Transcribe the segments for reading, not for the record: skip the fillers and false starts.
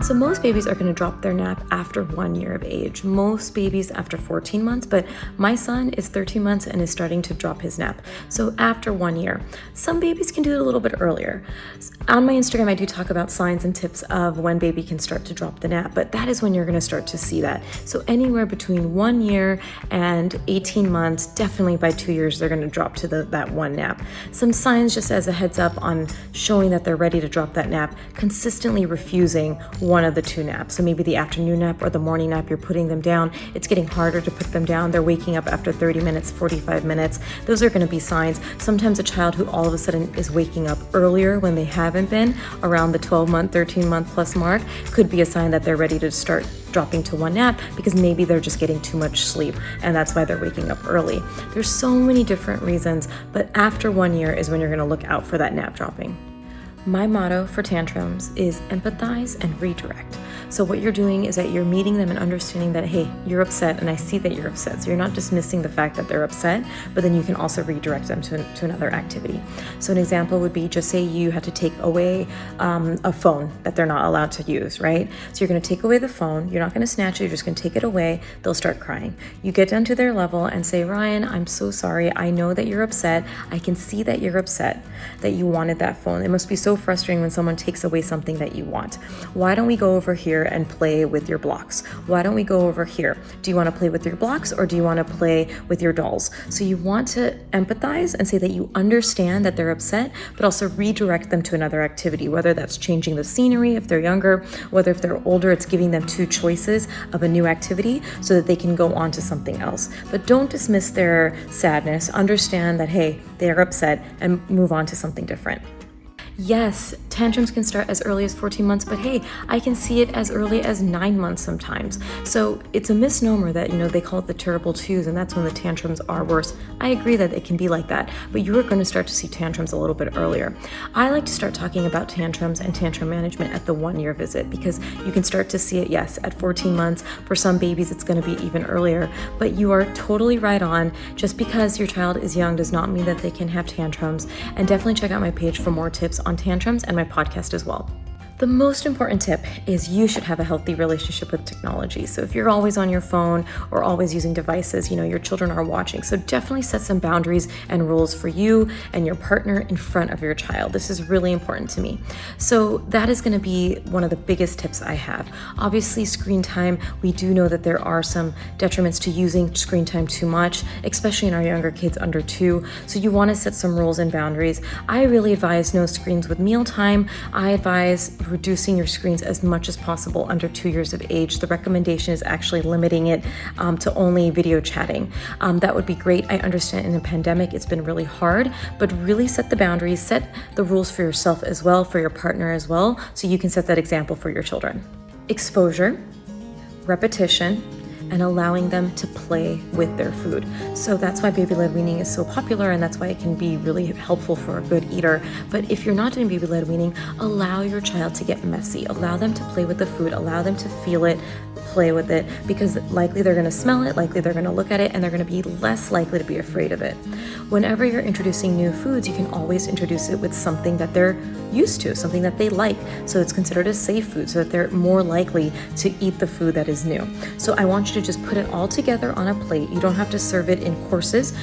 So most babies are going to drop their nap after 1 year of age. Most babies after 14 months, but my son is 13 months and is starting to drop his nap. So after 1 year. Some babies can do it a little bit earlier. On my Instagram, I do talk about signs and tips of when baby can start to drop the nap, but that is when you're going to start to see that. So anywhere between 1 year and 18 months, definitely by 2 years, they're going to drop to that one nap. Some signs, just as a heads up on showing that they're ready to drop that nap: consistently refusing one of the two naps. So maybe the afternoon nap or the morning nap, you're putting them down. It's getting harder to put them down. They're waking up after 30 minutes, 45 minutes. Those are going to be signs. Sometimes a child who all of a sudden is waking up earlier when they haven't been, around the 12-month, 13-month plus mark, could be a sign that they're ready to start dropping to one nap, because maybe they're just getting too much sleep and that's why they're waking up early. There's so many different reasons, but after 1 year is when you're going to look out for that nap dropping. My motto for tantrums is empathize and redirect. So what you're doing is that you're meeting them and understanding that, hey, you're upset and I see that you're upset. So you're not dismissing the fact that they're upset, but then you can also redirect them to another activity. So an example would be, just say you had to take away a phone that they're not allowed to use, right? So you're going to take away the phone. You're not going to snatch it. You're just going to take it away. They'll start crying. You get down to their level and say, Ryan, I'm so sorry. I know that you're upset. I can see that you're upset, that you wanted that phone. It must be so frustrating when someone takes away something that you want. Why don't we go over here and play with your blocks? Why don't we go over here? Do you want to play with your blocks or do you want to play with your dolls? So you want to empathize and say that you understand that they're upset, but also redirect them to another activity, whether that's changing the scenery if they're younger, whether if they're older, it's giving them two choices of a new activity so that they can go on to something else. But don't dismiss their sadness. Understand that, hey, they're upset, and move on to something different. Yes, tantrums can start as early as 14 months, but hey, I can see it as early as 9 months sometimes. So it's a misnomer that, they call it the terrible twos, and that's when the tantrums are worse. I agree that it can be like that, but you are going to start to see tantrums a little bit earlier. I like to start talking about tantrums and tantrum management at the 1 year visit, because you can start to see it, yes, at 14 months. For some babies, it's going to be even earlier, but you are totally right on. Just because your child is young does not mean that they can have tantrums, and definitely check out my page for more tips on tantrums and my podcast as well. The most important tip is you should have a healthy relationship with technology. So if you're always on your phone or always using devices, your children are watching. So definitely set some boundaries and rules for you and your partner in front of your child. This is really important to me. So that is going to be one of the biggest tips I have. Obviously, screen time, we do know that there are some detriments to using screen time too much, especially in our younger kids under 2. So you want to set some rules and boundaries. I really advise no screens with mealtime. I advise reducing your screens as much as possible under 2 years of age. The recommendation is actually limiting it to only video chatting. That would be great. I understand in a pandemic it's been really hard, but really set the boundaries, set the rules for yourself as well, for your partner as well, so you can set that example for your children. Exposure, repetition, and allowing them to play with their food. So that's why baby-led weaning is so popular, and that's why it can be really helpful for a good eater. But if you're not doing baby-led weaning, allow your child to get messy. Allow them to play with the food. Allow them to feel it, play with it, because likely they're going to smell it, likely they're going to look at it, and they're going to be less likely to be afraid of it. Whenever you're introducing new foods, you can always introduce it with something that they're used to, something that they like. So it's considered a safe food, so that they're more likely to eat the food that is new. So I want you to just put it all together on a plate. You don't have to serve it in courses,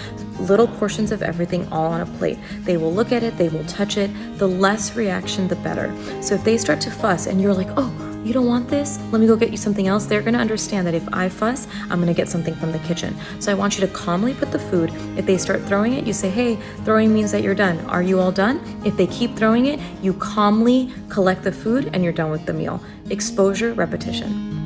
little portions of everything all on a plate. They will look at it, they will touch it. The less reaction, the better. So if they start to fuss and you're like, oh, you don't want this? Let me go get you something else. They're going to understand that if I fuss, I'm going to get something from the kitchen. So I want you to calmly put the food. If they start throwing it, you say, hey, throwing means that you're done. Are you all done? If they keep throwing it, you calmly collect the food and you're done with the meal. Exposure, repetition.